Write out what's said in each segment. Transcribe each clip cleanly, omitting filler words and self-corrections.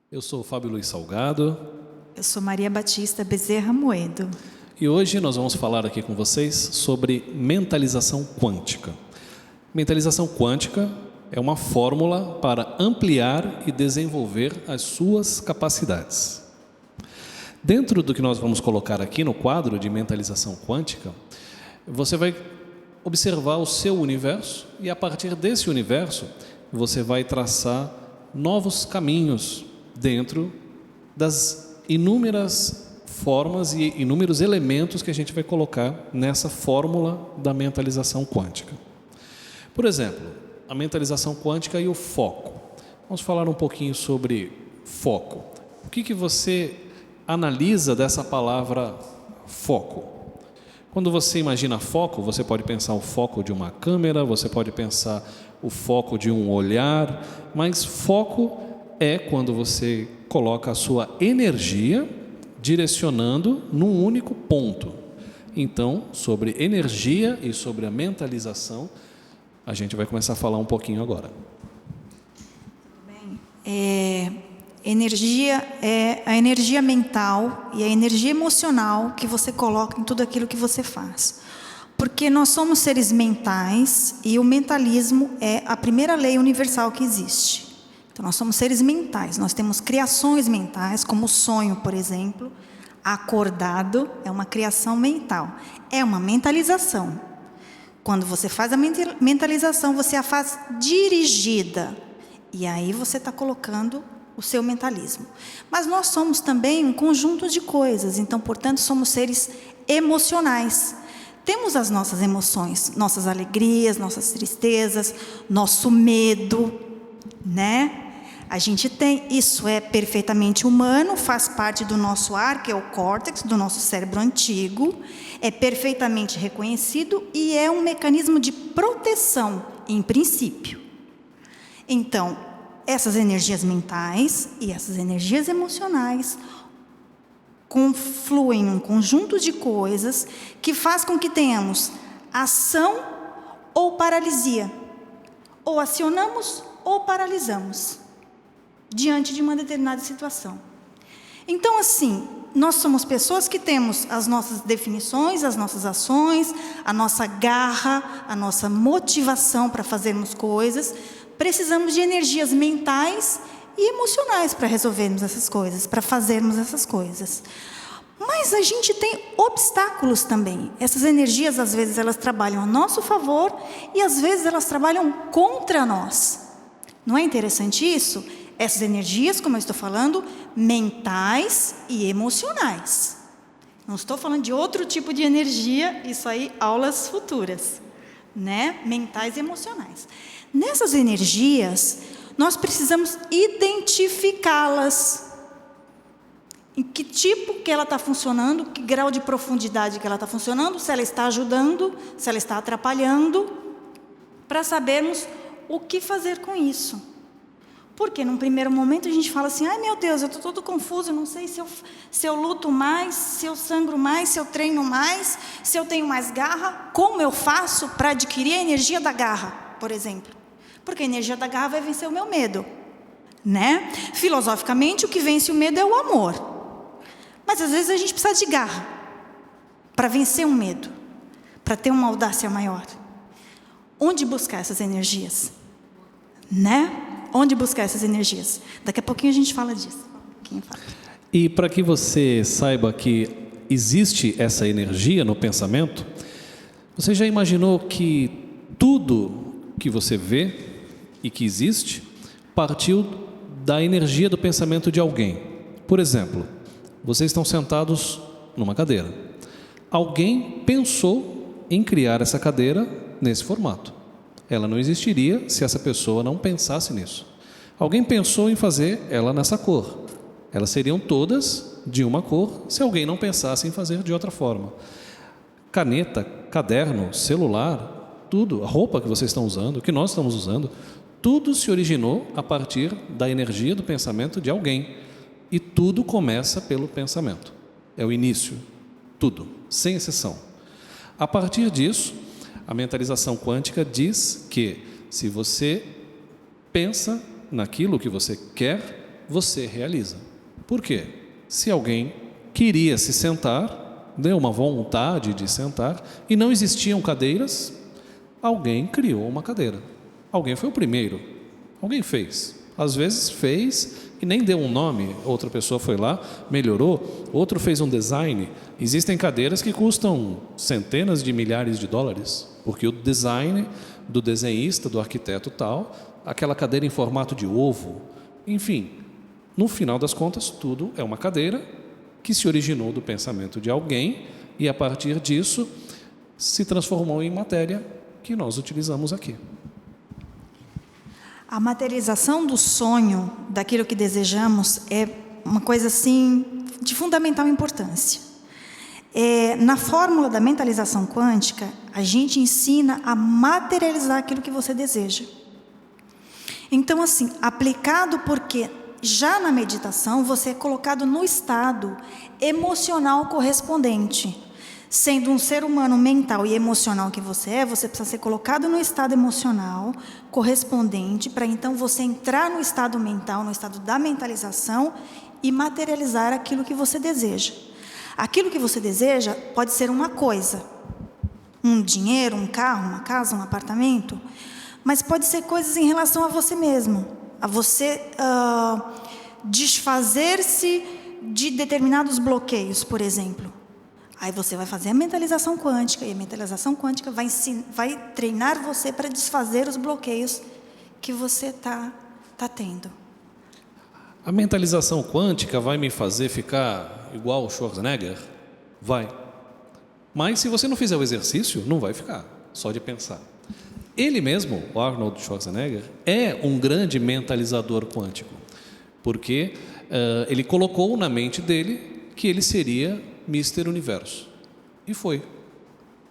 Eu sou o Fábio Luiz Salgado. Eu sou Maria Batista Bezerra Moedo. E hoje nós vamos falar aqui com vocês sobre mentalização quântica. Mentalização quântica é uma fórmula para ampliar e desenvolver as suas capacidades. Dentro do que nós vamos colocar aqui no quadro de mentalização quântica, você vai observar o seu universo e a partir desse universo você vai traçar novos caminhos dentro das inúmeras formas e inúmeros elementos que a gente vai colocar nessa fórmula da mentalização quântica. Por exemplo, a mentalização quântica e o foco. Vamos falar um pouquinho sobre foco. O que você analisa dessa palavra foco? Quando você imagina foco, você pode pensar o foco de uma câmera, você pode pensar o foco de um olhar, mas foco é quando você coloca a sua energia direcionando num único ponto. Então, sobre energia e sobre a mentalização, a gente vai começar a falar um pouquinho agora. Energia é a energia mental e a energia emocional que você coloca em tudo aquilo que você faz. Porque nós somos seres mentais e o mentalismo é a primeira lei universal que existe. Então, nós somos seres mentais, nós temos criações mentais, como o sonho, por exemplo. Acordado é uma criação mental, é uma mentalização. Quando você faz a mentalização, você a faz dirigida. E aí você está colocando o seu mentalismo. Mas nós somos também um conjunto de coisas, então, portanto, somos seres emocionais. Temos as nossas emoções, nossas alegrias, nossas tristezas, nosso medo, né? A gente tem, isso é perfeitamente humano, faz parte do nosso ar, que é o córtex, do nosso cérebro antigo, é perfeitamente reconhecido e é um mecanismo de proteção, em princípio. Então, essas energias mentais e essas energias emocionais confluem num conjunto de coisas que faz com que tenhamos ação ou paralisia, ou acionamos ou paralisamos diante de uma determinada situação. Então, assim, nós somos pessoas que temos as nossas definições, as nossas ações, a nossa garra, a nossa motivação para fazermos coisas. Precisamos de energias mentais e emocionais para resolvermos essas coisas, para fazermos essas coisas. Mas a gente tem obstáculos também. Essas energias, às vezes, elas trabalham a nosso favor e, às vezes, elas trabalham contra nós. Não é interessante isso? Essas energias, como eu estou falando, mentais e emocionais. Não estou falando de outro tipo de energia, isso aí, aulas futuras, né? Mentais e emocionais. Nessas energias, nós precisamos identificá-las. Em que tipo que ela está funcionando, que grau de profundidade que ela está funcionando, se ela está ajudando, se ela está atrapalhando, para sabermos o que fazer com isso. Porque num primeiro momento a gente fala assim, ai meu Deus, eu estou todo confuso, eu não sei se eu luto mais, se eu sangro mais, se eu treino mais, se eu tenho mais garra, como eu faço para adquirir a energia da garra, por exemplo? Porque a energia da garra vai vencer o meu medo, né? Filosoficamente, o que vence o medo é o amor. Mas às vezes a gente precisa de garra para vencer um medo, para ter uma audácia maior. Onde buscar essas energias? Né? Onde buscar essas energias? Daqui a pouquinho a gente fala disso. E para que você saiba que existe essa energia no pensamento, você já imaginou que tudo que você vê e que existe partiu da energia do pensamento de alguém? Por exemplo, vocês estão sentados numa cadeira. Alguém pensou em criar essa cadeira nesse formato. Ela não existiria se essa pessoa não pensasse nisso. Alguém pensou em fazer ela nessa cor. Elas seriam todas de uma cor se alguém não pensasse em fazer de outra forma. Caneta, caderno, celular, tudo, a roupa que vocês estão usando, que nós estamos usando, tudo se originou a partir da energia do pensamento de alguém. E tudo começa pelo pensamento. É o início. Tudo, sem exceção. A partir disso, a mentalização quântica diz que se você pensa naquilo que você quer, você realiza. Por quê? Se alguém queria se sentar, deu uma vontade de sentar, e não existiam cadeiras, alguém criou uma cadeira. Alguém foi o primeiro. Alguém fez. Às vezes fez e nem deu um nome. Outra pessoa foi lá, melhorou. Outro fez um design. Existem cadeiras que custam centenas de milhares de dólares, porque o design do desenhista, do arquiteto tal, aquela cadeira em formato de ovo, enfim, no final das contas, tudo é uma cadeira que se originou do pensamento de alguém e, a partir disso, se transformou em matéria que nós utilizamos aqui. A materialização do sonho, daquilo que desejamos, é uma coisa assim de fundamental importância. Na fórmula da mentalização quântica, a gente ensina a materializar aquilo que você deseja. Então, assim, aplicado porque já na meditação você é colocado no estado emocional correspondente. Sendo um ser humano mental e emocional que você precisa ser colocado no estado emocional correspondente para então você entrar no estado mental, no estado da mentalização e materializar aquilo que você deseja. Aquilo que você deseja pode ser uma coisa, um dinheiro, um carro, uma casa, um apartamento, mas pode ser coisas em relação a você mesmo, a você desfazer-se de determinados bloqueios, por exemplo. Aí você vai fazer a mentalização quântica, e a mentalização quântica vai treinar você para desfazer os bloqueios que você tá tendo. A mentalização quântica vai me fazer ficar igual o Schwarzenegger? Vai. Mas se você não fizer o exercício, não vai ficar, só de pensar. Ele mesmo, o Arnold Schwarzenegger, é um grande mentalizador quântico, porque ele colocou na mente dele que ele seria Mr. Universo. E foi,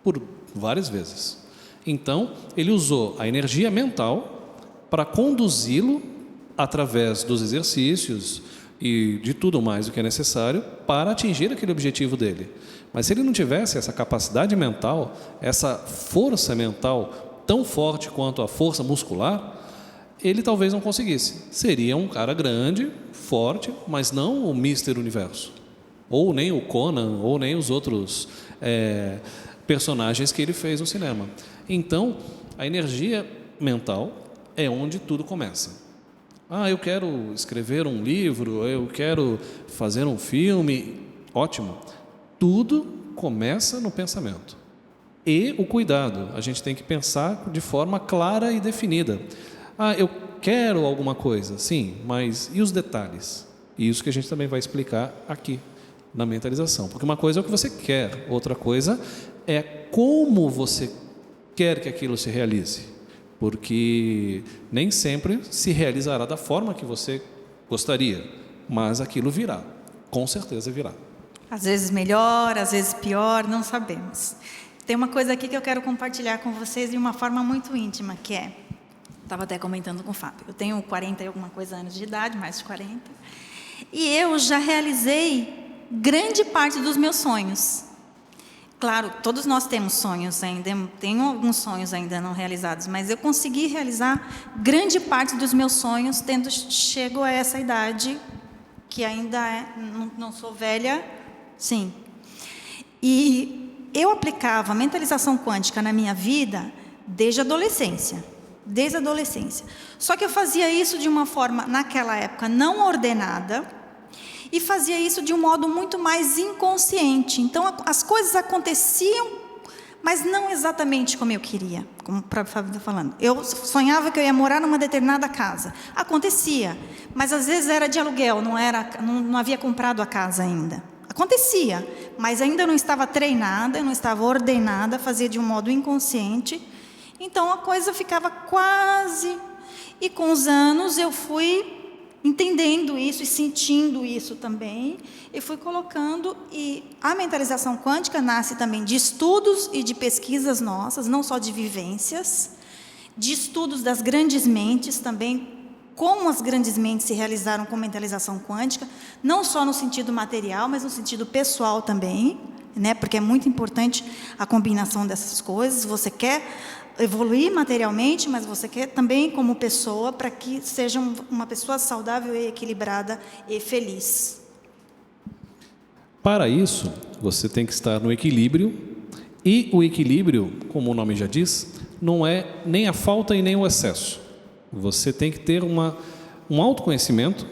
por várias vezes. Então, ele usou a energia mental para conduzi-lo através dos exercícios e de tudo mais o que é necessário para atingir aquele objetivo dele. Mas se ele não tivesse essa capacidade mental, essa força mental tão forte quanto a força muscular, ele talvez não conseguisse. Seria um cara grande, forte, mas não o Mr. Universo. Ou nem o Conan, ou nem os outros personagens que ele fez no cinema. Então, a energia mental é onde tudo começa. Eu quero escrever um livro, eu quero fazer um filme. Ótimo. Tudo começa no pensamento. E o cuidado. A gente tem que pensar de forma clara e definida. Eu quero alguma coisa, sim, mas e os detalhes? E isso que a gente também vai explicar aqui na mentalização. Porque uma coisa é o que você quer, outra coisa é como você quer que aquilo se realize. Porque nem sempre se realizará da forma que você gostaria, mas aquilo virá, com certeza virá. Às vezes melhor, às vezes pior, não sabemos. Tem uma coisa aqui que eu quero compartilhar com vocês de uma forma muito íntima, que estava até comentando com o Fábio, eu tenho 40 e alguma coisa anos de idade, mais de 40, e eu já realizei grande parte dos meus sonhos. Claro, todos nós temos sonhos ainda, tenho alguns sonhos ainda não realizados, mas eu consegui realizar grande parte dos meus sonhos tendo chego a essa idade, que ainda não sou velha, sim. E eu aplicava a mentalização quântica na minha vida desde a adolescência. Só que eu fazia isso de uma forma, naquela época, não ordenada, e fazia isso de um modo muito mais inconsciente. Então, as coisas aconteciam, mas não exatamente como eu queria, como o próprio Fábio está falando. Eu sonhava que eu ia morar numa determinada casa. Acontecia, mas às vezes era de aluguel, não havia comprado a casa ainda. Acontecia, mas ainda não estava treinada, não estava ordenada, fazia de um modo inconsciente. Então, a coisa ficava quase... E com os anos eu fui entendendo isso e sentindo isso também, e fui colocando, e a mentalização quântica nasce também de estudos e de pesquisas nossas, não só de vivências, de estudos das grandes mentes também, como as grandes mentes se realizaram com mentalização quântica, não só no sentido material, mas no sentido pessoal também. né? Porque é muito importante a combinação dessas coisas. Você quer evoluir materialmente, mas você quer também como pessoa, para que seja uma pessoa saudável e equilibrada e feliz. Para isso, você tem que estar no equilíbrio, e o equilíbrio, como o nome já diz, não é nem a falta e nem o excesso. Você tem que ter um autoconhecimento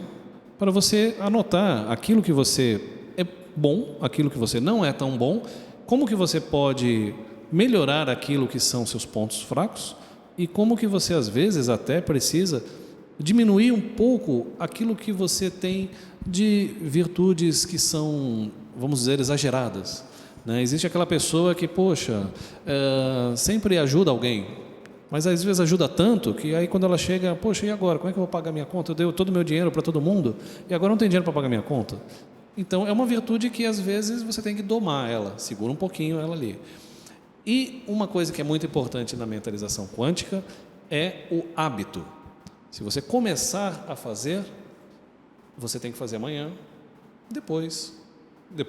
para você anotar aquilo que você é bom, aquilo que você não é tão bom, como que você pode melhorar aquilo que são seus pontos fracos e como que você às vezes até precisa diminuir um pouco aquilo que você tem de virtudes que são, vamos dizer, exageradas, né? Existe aquela pessoa que, poxa, sempre ajuda alguém, mas às vezes ajuda tanto que aí quando ela chega, poxa, e agora? Como é que eu vou pagar minha conta? Eu dei todo o meu dinheiro para todo mundo e agora não tem dinheiro para pagar minha conta. Então é uma virtude que às vezes você tem que domar ela, segura um pouquinho ela ali. E uma coisa que é muito importante na mentalização quântica é o hábito. Se você começar a fazer, você tem que fazer amanhã, depois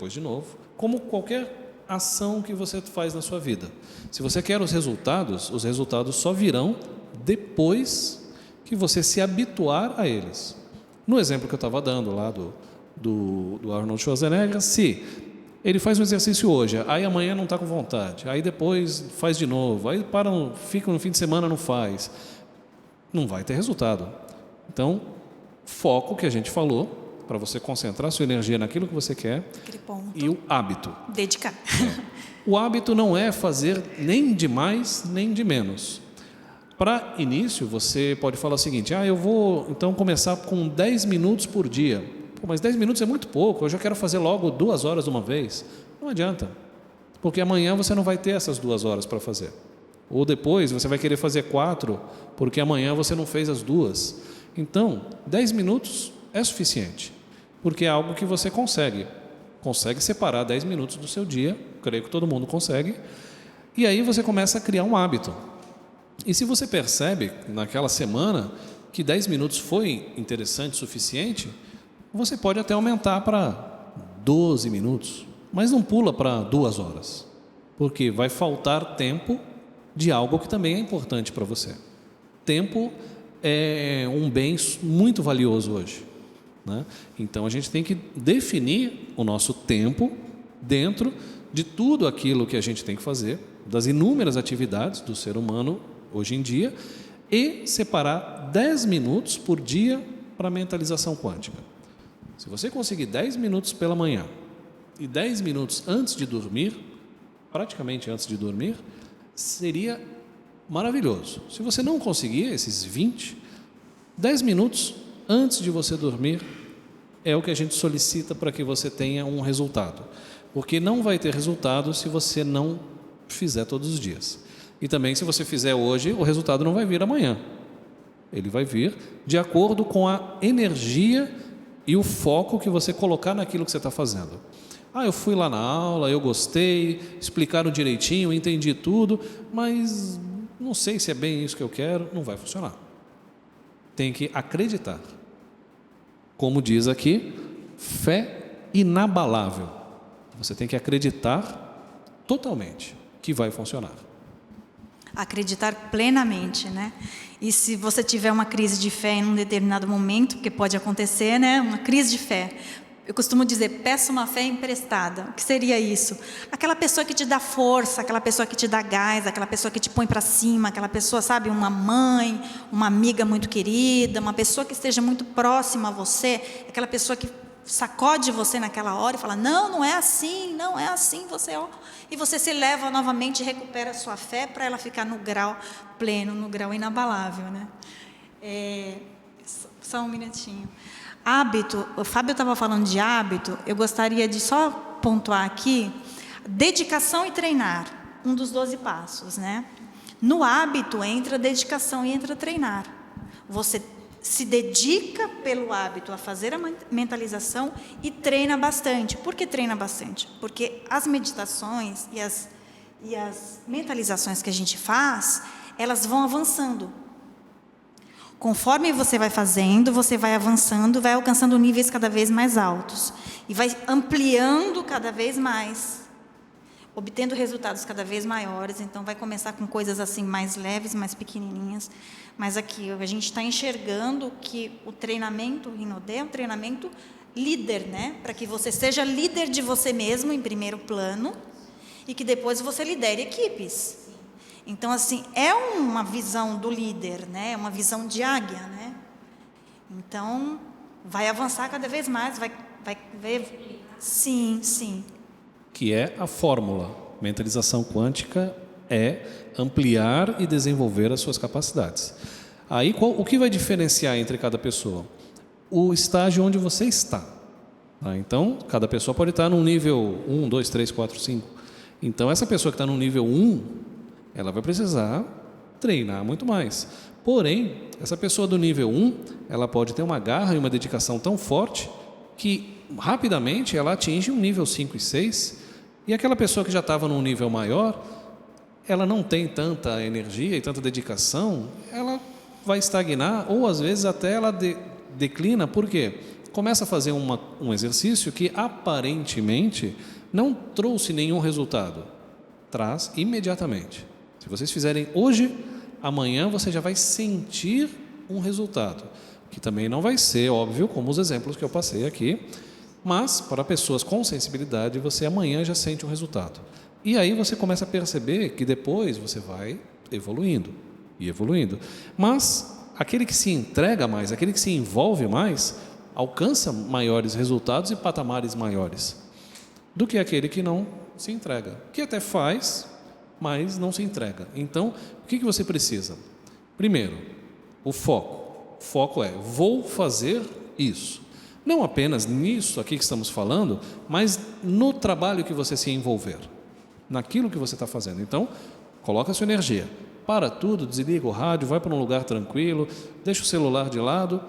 de novo, como qualquer ação que você faz na sua vida. Se você quer os resultados só virão depois que você se habituar a eles. No exemplo que eu estava dando lá do Arnold Schwarzenegger, se ele faz um exercício hoje, aí amanhã não está com vontade, aí depois faz de novo, aí fica no fim de semana, não faz, não vai ter resultado. Então, foco que a gente falou, para você concentrar sua energia naquilo que você quer, e o hábito. Dedicar. O hábito não é fazer nem de mais, nem de menos. Para início, você pode falar o seguinte, eu vou então começar com 10 minutos por dia. Pô, mas 10 minutos é muito pouco, eu já quero fazer logo 2 horas de uma vez. Não adianta, porque amanhã você não vai ter essas 2 horas para fazer. Ou depois você vai querer fazer 4, porque amanhã você não fez as 2. Então, 10 minutos é suficiente, porque é algo que você consegue separar 10 minutos do seu dia, creio que todo mundo consegue, e aí você começa a criar um hábito. E se você percebe naquela semana que 10 minutos foi interessante o suficiente, você pode até aumentar para 12 minutos, mas não pula para 2 horas, porque vai faltar tempo de algo que também é importante para você. Tempo é um bem muito valioso hoje, né? Então a gente tem que definir o nosso tempo dentro de tudo aquilo que a gente tem que fazer, das inúmeras atividades do ser humano hoje em dia, e separar 10 minutos por dia para a mentalização quântica. Se você conseguir 10 minutos pela manhã e 10 minutos antes de dormir, praticamente antes de dormir, seria maravilhoso. Se você não conseguir esses 10 minutos antes de você dormir é o que a gente solicita para que você tenha um resultado. Porque não vai ter resultado se você não fizer todos os dias. E também se você fizer hoje, o resultado não vai vir amanhã. Ele vai vir de acordo com a energia e o foco que você colocar naquilo que você está fazendo. Eu fui lá na aula, eu gostei, explicaram direitinho, entendi tudo, mas não sei se é bem isso que eu quero, não vai funcionar. Tem que acreditar. Como diz aqui, fé inabalável. Você tem que acreditar totalmente que vai funcionar. Acreditar plenamente, né? E se você tiver uma crise de fé em um determinado momento, porque pode acontecer, né? Uma crise de fé. Eu costumo dizer, peça uma fé emprestada. O que seria isso? Aquela pessoa que te dá força, aquela pessoa que te dá gás, aquela pessoa que te põe para cima, aquela pessoa, sabe, uma mãe, uma amiga muito querida, uma pessoa que esteja muito próxima a você, aquela pessoa que sacode você naquela hora e fala, não é assim, você, e você se leva novamente e recupera a sua fé para ela ficar no grau pleno, no grau inabalável, né? Só um minutinho. Hábito, o Fábio estava falando de hábito, eu gostaria de só pontuar aqui, dedicação e treinar, um dos 12 passos, né? No hábito entra dedicação e entra treinar. Você se dedica pelo hábito a fazer a mentalização e treina bastante. Por que treina bastante? Porque as meditações e as mentalizações que a gente faz, elas vão avançando. Conforme você vai fazendo, você vai avançando, vai alcançando níveis cada vez mais altos. E vai ampliando cada vez mais obtendo resultados cada vez maiores. Então, vai começar com coisas assim mais leves, mais pequenininhas. Mas aqui a gente está enxergando que o treinamento Rinodê é um treinamento líder, né? Para que você seja líder de você mesmo em primeiro plano e que depois você lidere equipes. Então, assim, é uma visão do líder, né? É uma visão de águia, né? Então, vai avançar cada vez mais, vai ver. Sim, sim. Que é a fórmula. Mentalização quântica é ampliar e desenvolver as suas capacidades. Aí, o que vai diferenciar entre cada pessoa? O estágio onde você está. Tá? Então, cada pessoa pode estar num nível 1, 2, 3, 4, 5. Então, essa pessoa que está no nível 1, ela vai precisar treinar muito mais. Porém, essa pessoa do nível 1, ela pode ter uma garra e uma dedicação tão forte que rapidamente ela atinge um nível 5 e 6, e aquela pessoa que já estava num nível maior, ela não tem tanta energia e tanta dedicação, ela vai estagnar, ou às vezes até ela declina. Por quê? Começa a fazer um exercício que aparentemente não trouxe nenhum resultado. Traz imediatamente. Se vocês fizerem hoje, amanhã você já vai sentir um resultado, que também não vai ser óbvio como os exemplos que eu passei aqui, mas para pessoas com sensibilidade, você amanhã já sente um resultado. E aí você começa a perceber que depois você vai evoluindo e evoluindo. Mas aquele que se entrega mais, aquele que se envolve mais, alcança maiores resultados e patamares maiores do que aquele que não se entrega, que até faz, mas não se entrega. Então, o que você precisa? Primeiro, o foco. O foco é, vou fazer isso. Não apenas nisso aqui que estamos falando, mas no trabalho que você se envolver, naquilo que você está fazendo. Então, coloca a sua energia. Para tudo, desliga o rádio, vai para um lugar tranquilo, deixa o celular de lado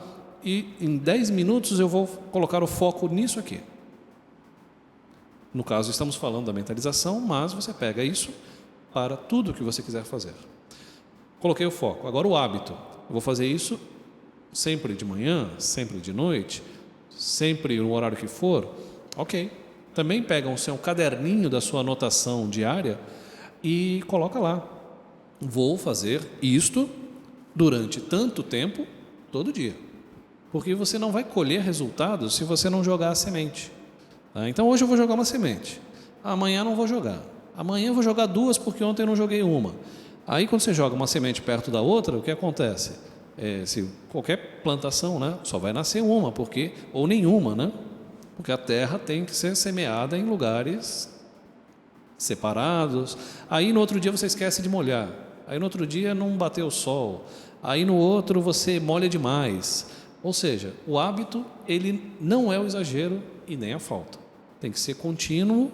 e em 10 minutos eu vou colocar o foco nisso aqui. No caso, estamos falando da mentalização, mas você pega isso para tudo que você quiser fazer. Coloquei o foco. Agora o hábito. Eu vou fazer isso sempre de manhã, sempre de noite, sempre no horário que for. Ok. Também pega o seu caderninho da sua anotação diária e coloca lá. Vou fazer isto durante tanto tempo, todo dia. Porque você não vai colher resultados se você não jogar a semente. Tá? Então hoje eu vou jogar uma semente. Amanhã não vou jogar. Amanhã eu vou jogar 2 porque ontem eu não joguei uma. Aí quando você joga uma semente perto da outra, o que acontece? Se qualquer plantação, né, só vai nascer uma, ou nenhuma, né? Porque a terra tem que ser semeada em lugares separados. Aí no outro dia você esquece de molhar. Aí no outro dia não bateu o sol. Aí no outro você molha demais. Ou seja, o hábito, ele não é o exagero e nem a falta. Tem que ser contínuo,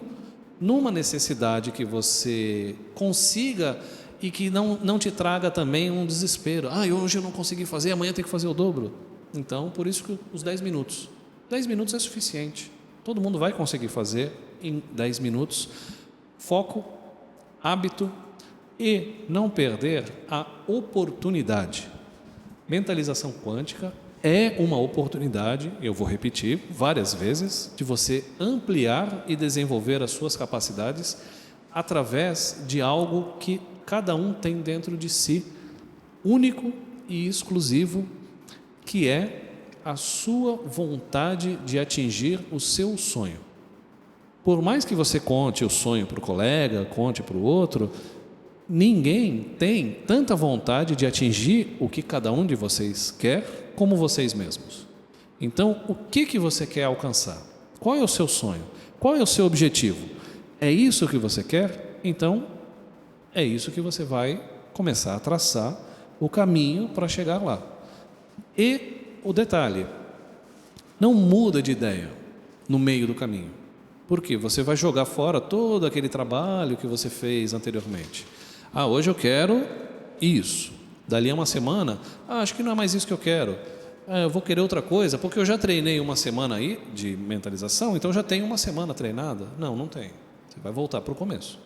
numa necessidade que você consiga e que não te traga também um desespero. Hoje eu não consegui fazer, amanhã tem que fazer o dobro. Então, por isso que os 10 minutos. 10 minutos é suficiente. Todo mundo vai conseguir fazer em 10 minutos. Foco, hábito e não perder a oportunidade. Mentalização quântica é uma oportunidade, eu vou repetir várias vezes, de você ampliar e desenvolver as suas capacidades através de algo que cada um tem dentro de si, único e exclusivo, que é a sua vontade de atingir o seu sonho. Por mais que você conte o sonho para o colega, conte para o outro, ninguém tem tanta vontade de atingir o que cada um de vocês quer como vocês mesmos. Então, o que você quer alcançar? Qual é o seu sonho? Qual é o seu objetivo? É isso que você quer? Então, é isso que você vai começar a traçar o caminho para chegar lá. E o detalhe, não muda de ideia no meio do caminho. Porque você vai jogar fora todo aquele trabalho que você fez anteriormente. Hoje eu quero isso. Dali a uma semana, acho que não é mais isso que eu quero. Eu vou querer outra coisa, porque eu já treinei uma semana aí de mentalização, então já tenho uma semana treinada. Não tem. Você vai voltar para o começo.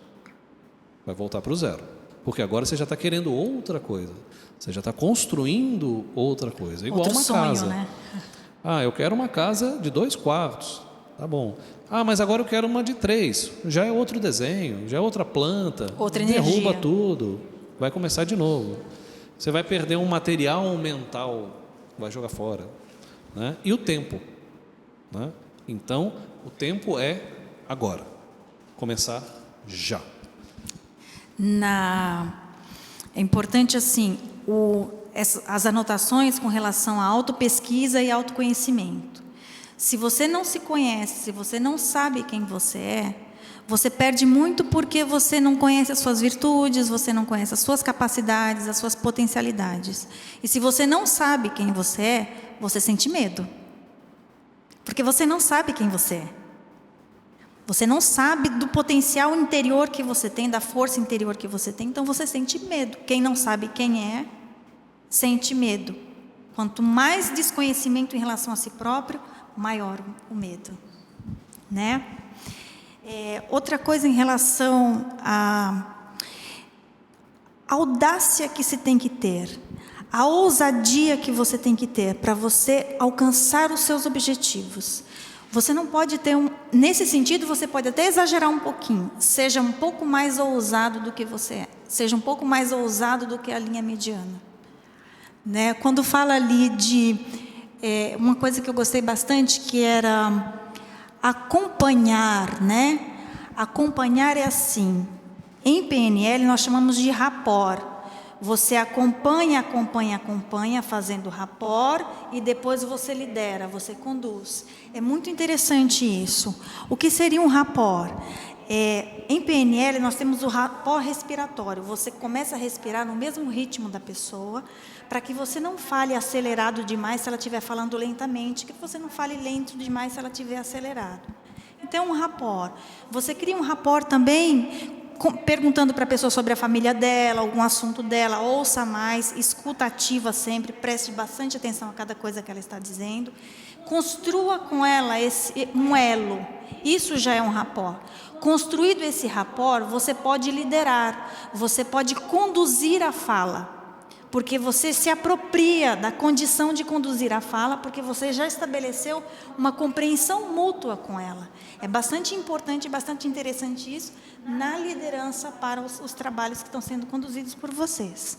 Vai voltar para o zero. Porque agora você já está querendo outra coisa. Você já está construindo outra coisa. Igual outro uma sonho, casa. Né? Eu quero uma casa de 2 quartos. tá bom. Ah, mas agora eu quero uma de 3. Já é outro desenho, já é outra planta. Outra energia. Derruba tudo, vai começar de novo. Você vai perder um material mental, vai jogar fora, né? E o tempo, né? Então, o tempo é agora. Começar já. É importante assim, as anotações com relação à autopesquisa e autoconhecimento. Se você não se conhece, se você não sabe quem você é, você perde muito porque você não conhece as suas virtudes, você não conhece as suas capacidades, as suas potencialidades. E se você não sabe quem você é, você sente medo. Porque você não sabe quem você é. Você não sabe do potencial interior que você tem, da força interior que você tem, então você sente medo. Quem não sabe quem é, sente medo. Quanto mais desconhecimento em relação a si próprio, maior o medo, né? Outra coisa em relação à audácia que se tem que ter, a ousadia que você tem que ter para você alcançar os seus objetivos. Você não pode ter nesse sentido, você pode até exagerar um pouquinho, seja um pouco mais ousado do que você é, seja um pouco mais ousado do que a linha mediana, né? Quando fala ali de uma coisa que eu gostei bastante, que era acompanhar, né? Acompanhar é assim, em PNL nós chamamos de rapport. Você acompanha, fazendo rapport, e depois você lidera, você conduz. É muito interessante isso. O que seria um rapport? Em PNL nós temos o rapport respiratório. Você começa a respirar no mesmo ritmo da pessoa, para que você não fale acelerado demais se ela estiver falando lentamente, que você não fale lento demais se ela estiver acelerado. Então, um rapport. Você cria um rapport também perguntando para a pessoa sobre a família dela, algum assunto dela, ouça mais, escuta ativa sempre, preste bastante atenção a cada coisa que ela está dizendo. Construa com ela um elo. Isso já é um rapport. Construído esse rapport, você pode liderar, você pode conduzir a fala. Porque você se apropria da condição de conduzir a fala, porque você já estabeleceu uma compreensão mútua com ela. É bastante importante, bastante interessante isso na liderança para os trabalhos que estão sendo conduzidos por vocês.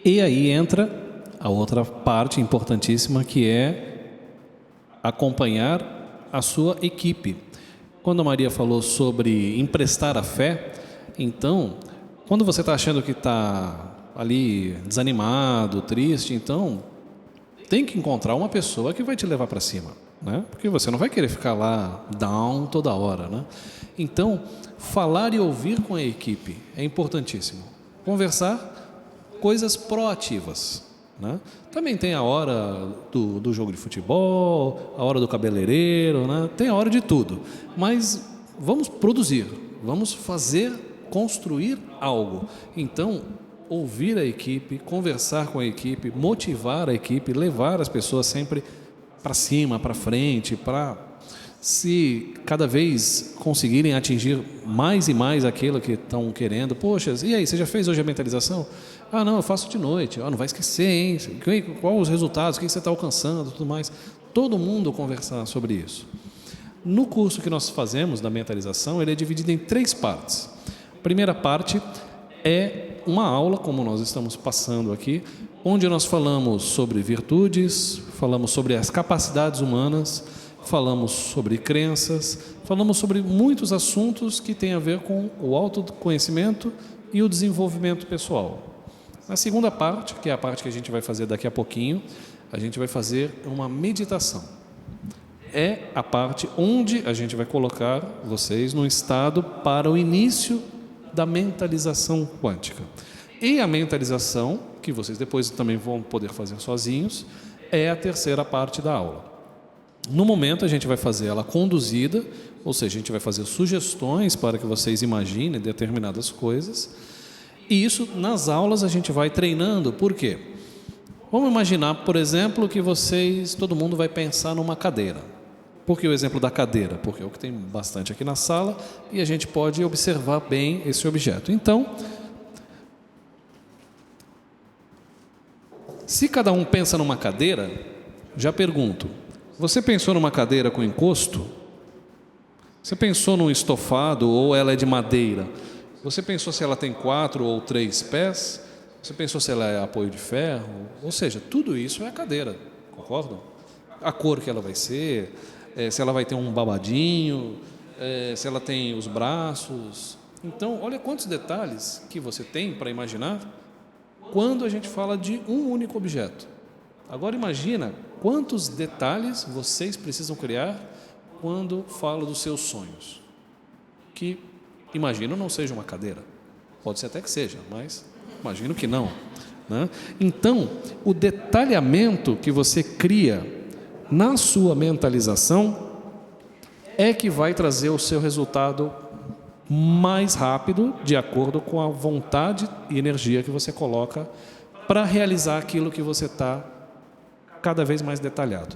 E aí entra a outra parte importantíssima, que é acompanhar a sua equipe. Quando a Maria falou sobre emprestar a fé, então, quando você está achando que está ali desanimado, triste, então tem que encontrar uma pessoa que vai te levar para cima, né? Porque você não vai querer ficar lá down toda hora, né? Então, falar e ouvir com a equipe é importantíssimo. Conversar coisas proativas, né? Também tem a hora do jogo de futebol, a hora do cabeleireiro, né? Tem a hora de tudo, mas vamos produzir, vamos fazer, construir algo. Então, ouvir a equipe, conversar com a equipe, motivar a equipe, levar as pessoas sempre para cima, para frente, para, se cada vez conseguirem atingir mais e mais aquilo que estão querendo. Poxa, e aí, você já fez hoje a mentalização? Ah, não, eu faço de noite. Ah, não vai esquecer, hein? Qual os resultados, o que você está alcançando, tudo mais. Todo mundo conversar sobre isso. No curso que nós fazemos da mentalização, ele é dividido em 3 partes. A primeira parte é uma aula, como nós estamos passando aqui, onde nós falamos sobre virtudes, falamos sobre as capacidades humanas, falamos sobre crenças, falamos sobre muitos assuntos que têm a ver com o autoconhecimento e o desenvolvimento pessoal. Na segunda parte, que é a parte que a gente vai fazer daqui a pouquinho, a gente vai fazer uma meditação. É a parte onde a gente vai colocar vocês no estado para o início da mentalização quântica. E a mentalização, que vocês depois também vão poder fazer sozinhos, é a terceira parte da aula. No momento a gente vai fazer ela conduzida, ou seja, a gente vai fazer sugestões para que vocês imaginem determinadas coisas, e isso nas aulas a gente vai treinando. Por quê? Vamos imaginar, por exemplo, que todo mundo vai pensar numa cadeira. Por que o exemplo da cadeira? Porque é o que tem bastante aqui na sala e a gente pode observar bem esse objeto. Então, se cada um pensa numa cadeira, já pergunto, você pensou numa cadeira com encosto? Você pensou num estofado ou ela é de madeira? Você pensou se ela tem 4 ou 3 pés? Você pensou se ela é apoio de ferro? Ou seja, tudo isso é a cadeira, concordam? A cor que ela vai ser, se ela vai ter um babadinho, se ela tem os braços. Então, olha quantos detalhes que você tem para imaginar quando a gente fala de um único objeto. Agora imagina quantos detalhes vocês precisam criar quando falo dos seus sonhos. Que, imagino, não seja uma cadeira. Pode ser até que seja, mas imagino que não, né? Então, o detalhamento que você cria na sua mentalização é que vai trazer o seu resultado mais rápido, de acordo com a vontade e energia que você coloca para realizar aquilo que você está cada vez mais detalhado.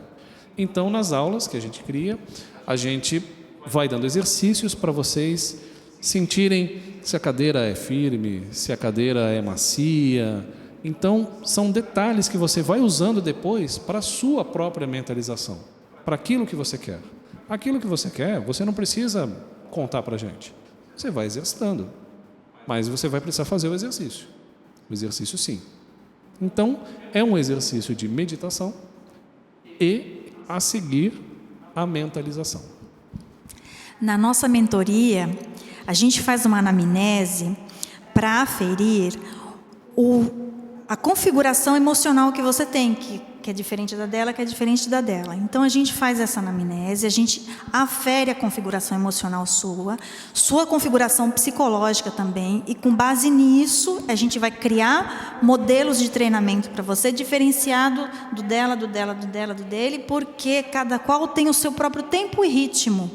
Então, nas aulas que a gente cria, a gente vai dando exercícios para vocês sentirem se a cadeira é firme, se a cadeira é macia. Então, são detalhes que você vai usando depois para a sua própria mentalização, para aquilo que você quer. Aquilo que você quer, você não precisa contar para a gente. Você vai exercitando, mas você vai precisar fazer o exercício. O exercício, sim. Então, é um exercício de meditação e, a seguir, a mentalização. Na nossa mentoria, a gente faz uma anamnese para aferir a configuração emocional que você tem, que é diferente da dela, que é diferente da dela. Então, a gente faz essa anamnese, a gente afere a configuração emocional sua configuração psicológica também, e com base nisso, a gente vai criar modelos de treinamento para você, diferenciado do dela, do dela, do dela, do dele, porque cada qual tem o seu próprio tempo e ritmo.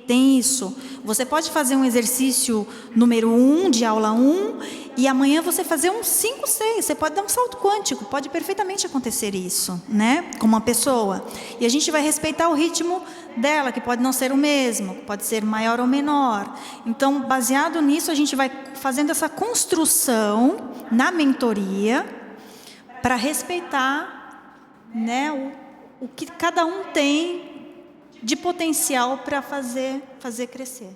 Tem isso. Você pode fazer um exercício número 1, de aula 1, e amanhã você fazer um 5, 6. Você pode dar um salto quântico. Pode perfeitamente acontecer isso, né? Com uma pessoa. E a gente vai respeitar o ritmo dela, que pode não ser o mesmo, pode ser maior ou menor. Então, baseado nisso, a gente vai fazendo essa construção na mentoria para respeitar, né, o que cada um tem de potencial para fazer crescer.